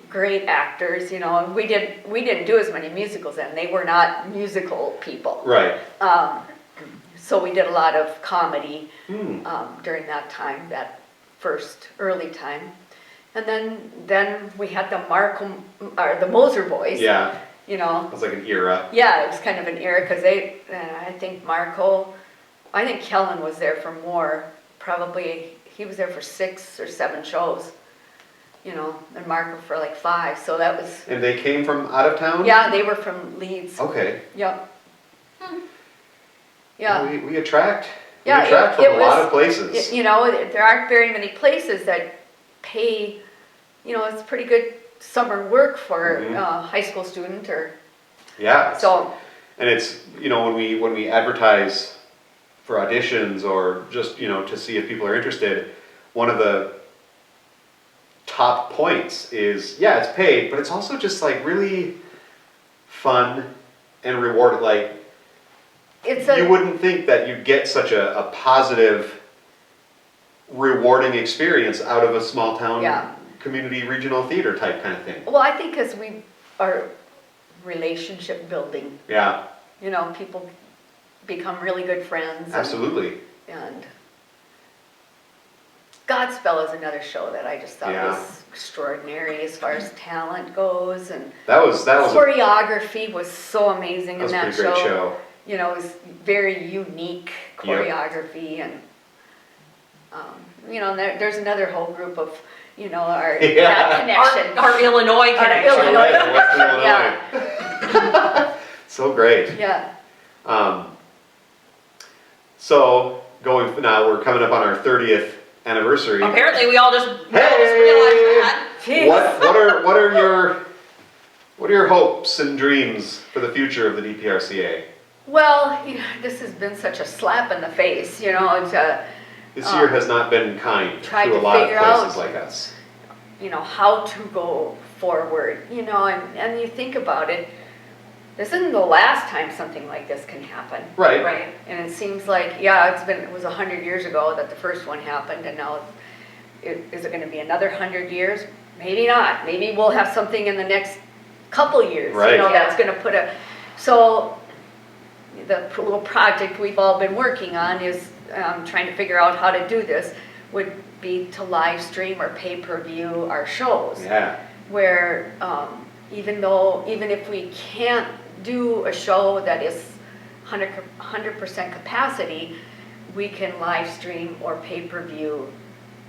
Great actors, and we didn't do as many musicals then. They were not musical people. Right. So we did a lot of comedy during that time, that first early time. And then we had the Moser Boys. Yeah. It was like an era. Yeah, it was kind of an era because I think Kellen was there for more. Probably he was there for 6 or 7 shows. And Marco for like 5. So that was. And they came from out of town? Yeah, they were from Leeds. Okay. Yep. Yeah. Well, we attract. Yeah, we attract from a lot of places. There aren't very many places that pay. It's pretty good summer work for a high school student or. Yeah. So. And it's when we advertise for auditions or just to see if people are interested, one of the top points is it's paid, but it's also just like really fun and rewarding. Like you wouldn't think that you'd get such a positive, rewarding experience out of a small town community regional theater type kind of thing. Well, I think because we are relationship building. Yeah. People become really good friends. Absolutely. And Godspell is another show that I just thought was extraordinary as far as talent goes, and that was choreography was so amazing in that show. That was a pretty great show. It was very unique choreography, and there's another whole group of our that connection, our Illinois connection. Yeah. So great. Yeah. So now we're coming up on our 30th anniversary. Apparently, we all just realized that. Jeez. What are your hopes and dreams for the future of the DPRCA? Well, this has been such a slap in the face. This year has not been kind to a lot of places like us. How to go forward. And you think about it. This isn't the last time something like this can happen. Right. Right. And it seems like, it was 100 years ago that the first one happened, and now is it going to be another 100 years? Maybe not. Maybe we'll have something in the next couple years, right. That's going to so the little project we've all been working on is trying to figure out how to do this, would be to live stream or pay-per-view our shows. Yeah. Where even if we can't do a show that is 100% capacity, we can live stream or pay-per-view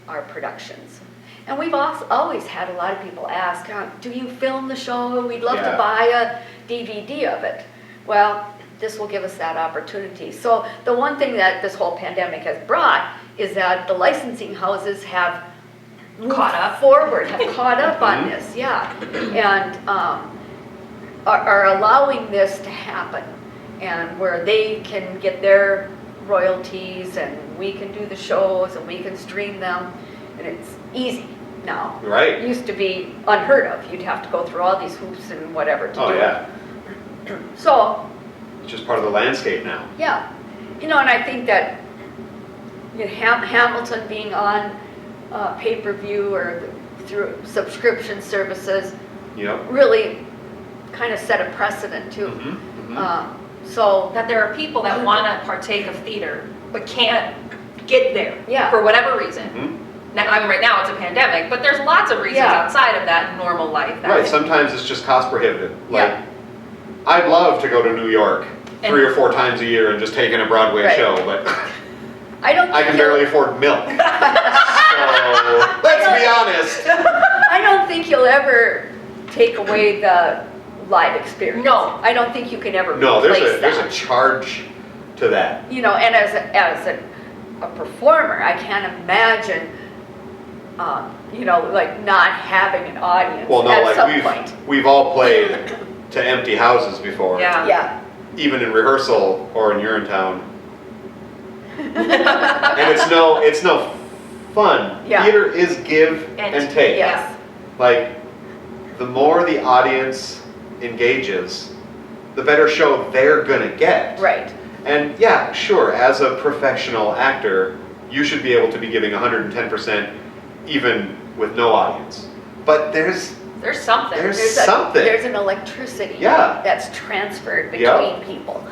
our productions. And we've always had a lot of people ask, do you film the show? We'd love to buy a DVD of it. Well, this will give us that opportunity. So the one thing that this whole pandemic has brought is that the licensing houses have caught up on this, and are allowing this to happen, and where they can get their royalties, and we can do the shows, and we can stream them, and it's easy now. Right. It used to be unheard of. You'd have to go through all these hoops and whatever to do it. So it's just part of the landscape now. Yeah, and I think that Hamilton being on pay-per-view or through subscription services really kind of set a precedent too. So that there are people that want to partake of theater but can't get there for whatever reason. Now, I mean, right now it's a pandemic, but there's lots of reasons Yeah. outside of that normal life. Right, sometimes it's just cost prohibitive. Like, I'd love to go to New York 3 or 4 times a year and just take in a Broadway Right. show, but I can barely afford milk. So, let's be honest. I don't think you'll ever take away the live experience. No. I don't think you can ever No, replace there's a that. charge to that. You know, and as a performer, I can't imagine, you know, like not having an audience Well, no, at like some point. we've all played to empty houses before. Yeah. Yeah. Even in rehearsal or in Urinetown. And it's no fun. Yeah. Theater is give and take. Yes. Like, the more the audience engages, the better show they're gonna get. Right. And yeah, sure, as a professional actor, you should be able to be giving 110% even with no audience. But there's something. There's something. There's an electricity Yeah. that's transferred between Yeah. people.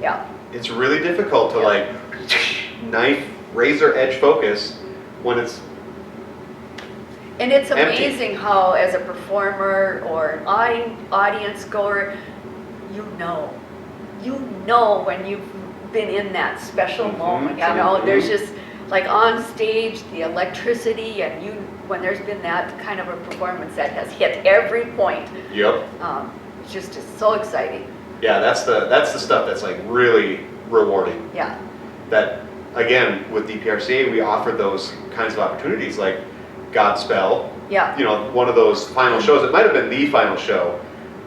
Yeah. It's really difficult to like knife, razor edge focus when it's And it's Empty. amazing how, as a performer or an audience goer, you know when you've been in that special Mhm, moment. You know, there's just like on stage, the electricity, and when there's been that kind of a performance that has hit every point, Yep. it's just so exciting. Yeah, that's the stuff that's like really rewarding. Yeah. That again, with DPRCA, we offer those kinds of opportunities like Godspell. Yeah. You know, one of those final shows. It might have been the final show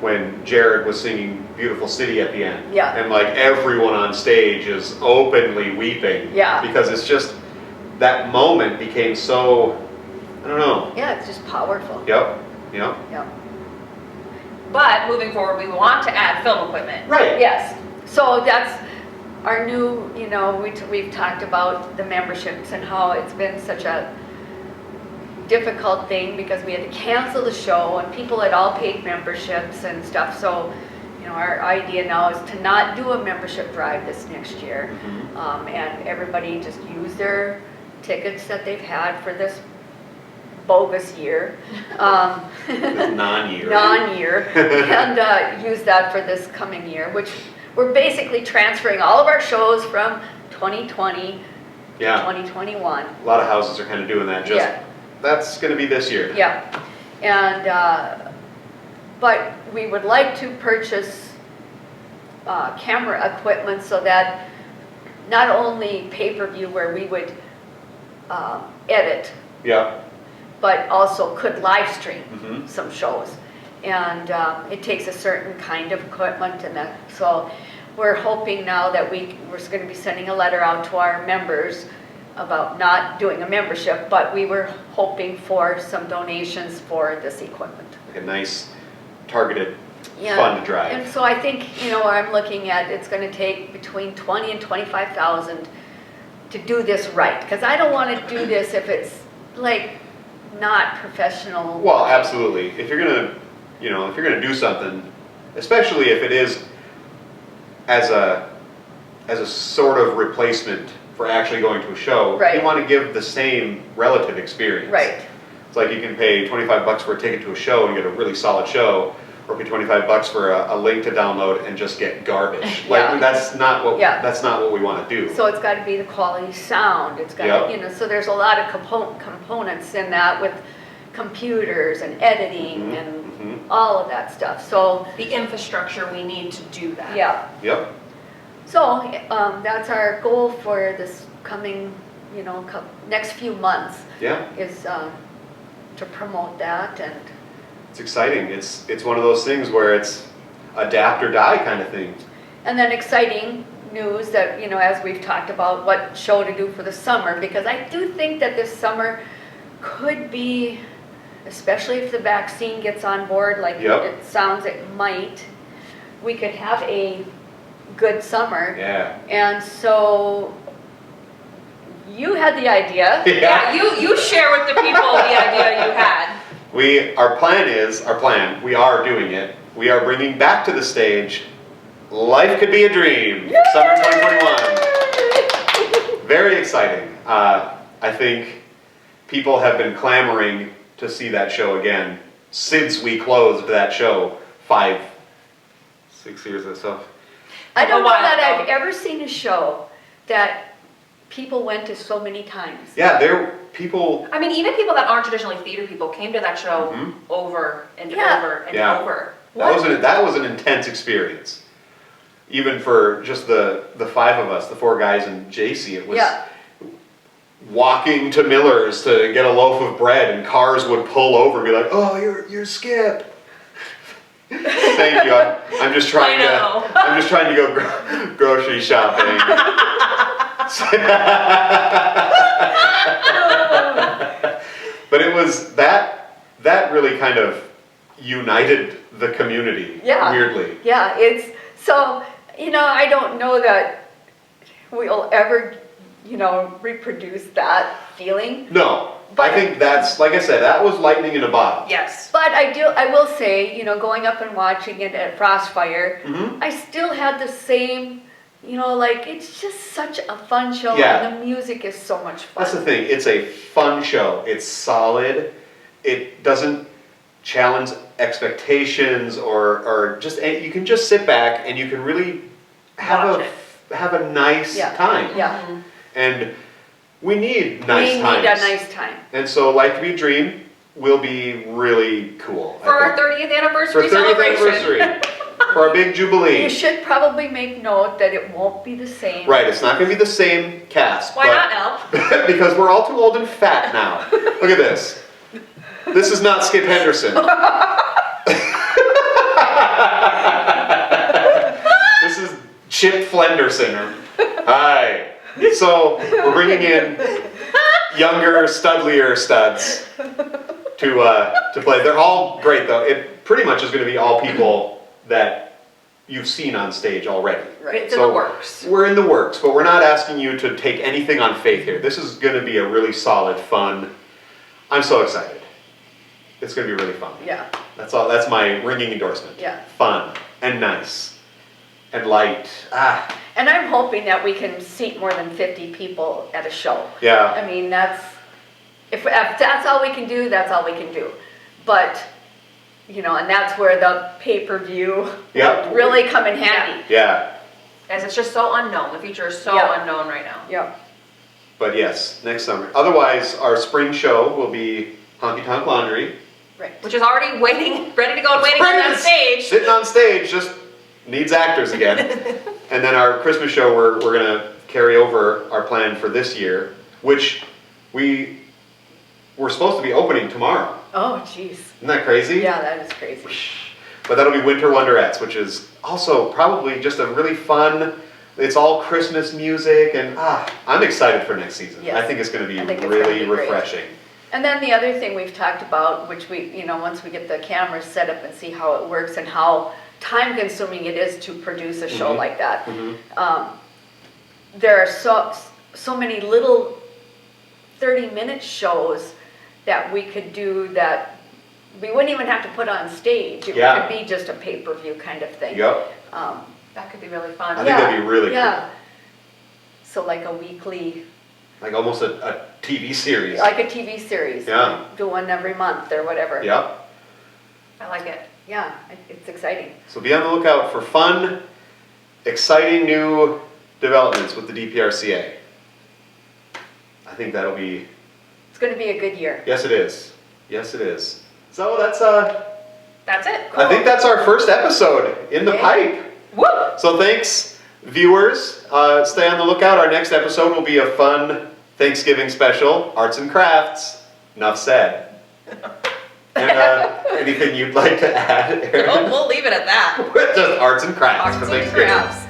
when Jared was singing "Beautiful City" at the end. Yeah. And like everyone on stage is openly weeping. Yeah. Because it's just that moment became so, I don't know. Yeah, it's just powerful. Yep. Yep. Yeah. But moving forward, we want to add film equipment. Right. Yes. So that's our new, you know, we've talked about the memberships and how it's been such a difficult thing because we had to cancel the show and people had all paid memberships and stuff. So, you know, our idea now is to not do a membership drive this next year. And everybody just use their tickets that they've had for this bogus year. This non-year. Non-year. And use that for this coming year, which we're basically transferring all of our shows from 2020 Yeah. to 2021. A lot of houses are kind of doing that. Just Yeah. that's going to be this year. Yeah. And, but we would like to purchase camera equipment so that not only pay-per-view where we would edit, Yeah. but also could live stream Mhm. some shows. And it takes a certain kind of equipment and that. So we're hoping now that we're going to be sending a letter out to our members about not doing a membership, but we were hoping for some donations for this equipment. Like a nice targeted Yeah. fund to drive. And so I think, you know, I'm looking at it's going to take between 20 and 25,000 to do this right. Because I don't want to do this if it's like not professional. Well, absolutely. If you're gonna, you know, if you're gonna do something, especially if it is as a sort of replacement for actually going to a show, Right. you want to give the same relative experience. Right. It's like you can pay $25 for a ticket to a show and get a really solid show, or pay $25 for a link to download and just get garbage. Like Yeah. that's not what Yeah. that's not what we want to do. So it's got to be the quality sound. It's got Yep. to, you know, so there's a lot of components in that with computers and editing Mhm, and mhm. all of that stuff. So, The infrastructure we need to do that. yeah. Yep. So that's our goal for this coming, you know, next few months Yeah. is to promote that. And It's exciting. It's one of those things where it's adapt or die kind of thing. and then exciting news that, you know, as we've talked about what show to do for the summer, because I do think that this summer could be, especially if the vaccine gets on board, like Yep. it sounds it might, we could have a good summer. Yeah. And so you had the idea. Yeah, you share with the people the idea you had. Our plan, we are doing it. We are bringing back to the stage Life Could Be a Dream, summer 2021. Very exciting. I think people have been clamoring to see that show again since we closed that show 5, 6 years or so. I don't A know while that ago. I've ever seen a show that people went to so many times. Yeah, people. I mean, even people that aren't traditionally theater people came to that show over and over and over. That was an intense experience. Even for just the 5 of us, the 4 guys and JC, it was walking to Miller's to get a loaf of bread, and cars would pull over and be like, "Oh, you're Skip." Thank you. I'm just trying to go grocery shopping. But it was that really kind of united the community. Weirdly. Yeah, it's so, I don't know that we'll ever, reproduce that feeling. No. I think that's, like I said, that was lightning in a bottle. Yes. But I will say, going up and watching it at Frostfire, I still had the same, it's just such a fun show, and the music is so much fun. That's the thing, it's a fun show. It's solid. It doesn't challenge expectations or just, you can just sit back and you can really have a nice time. Yeah. And we need nice times. We need a nice time. And so Like We Dream will be really cool. For our 30th anniversary For 30th celebration. anniversary. For our big jubilee. You should probably make note that it won't be the same. Right, it's not going to be the same cast. Why not, Elle? Because we're all too old and fat now. Look at this. This is not Skip Henderson. This is Chip Flenderson. Hi. So we're bringing in younger, studlier studs to play. They're all great though. It pretty much is going to be all people that you've seen on stage already. Right. It's in the works. We're in the works, but we're not asking you to take anything on faith here. This is going to be a really solid, fun. I'm so excited. It's going to be really fun. Yeah. That's all. That's my ringing endorsement. Yeah. Fun and nice and light. And I'm hoping that we can seat more than 50 people at a show. Yeah. I mean, if that's all we can do, that's all we can do. But, and that's where the pay-per-view would really come in handy. Yeah. As it's just so unknown. The future is so unknown right now. Yeah. But yes, next summer. Otherwise, our spring show will be Honky Tonk Laundry. Right. Which is already waiting, ready to go and waiting on that stage. Sitting on stage, just needs actors again. And then our Christmas show, we're going to carry over our plan for this year, which we're supposed to be opening tomorrow. Oh, jeez. Isn't that crazy? Yeah, that is crazy. But that'll be Winter Wonderettes, which is also probably just a really fun, it's all Christmas music, and I'm excited for next season. Yes. I think it's going to be It's really gonna be great. refreshing. And then the other thing we've talked about, which we, once we get the cameras set up and see how it works and how time consuming it is to produce a show like that. There are so many little 30-minute shows that we could do that we wouldn't even have to put on stage. It could be just a pay-per-view kind of thing. Yep. That could be really fun. I think that'd be really cool. So like a weekly, like almost a TV series. like a TV series. Yeah. Do one every month or whatever. Yep. I like it. Yeah, it's exciting. So be on the lookout for fun, exciting new developments with the DPRCA. I think that'll be... It's going to be a good year. Yes, it is. Yes, it is. So that's it. Cool. I think that's our first episode in the pipe. Woo! So thanks, viewers. Stay on the lookout. Our next episode will be a fun Thanksgiving special, arts and crafts. Enough said. And anything you'd like to add, Erin? We'll leave it at that. Just arts and crafts Arts for and Thanksgiving. crafts.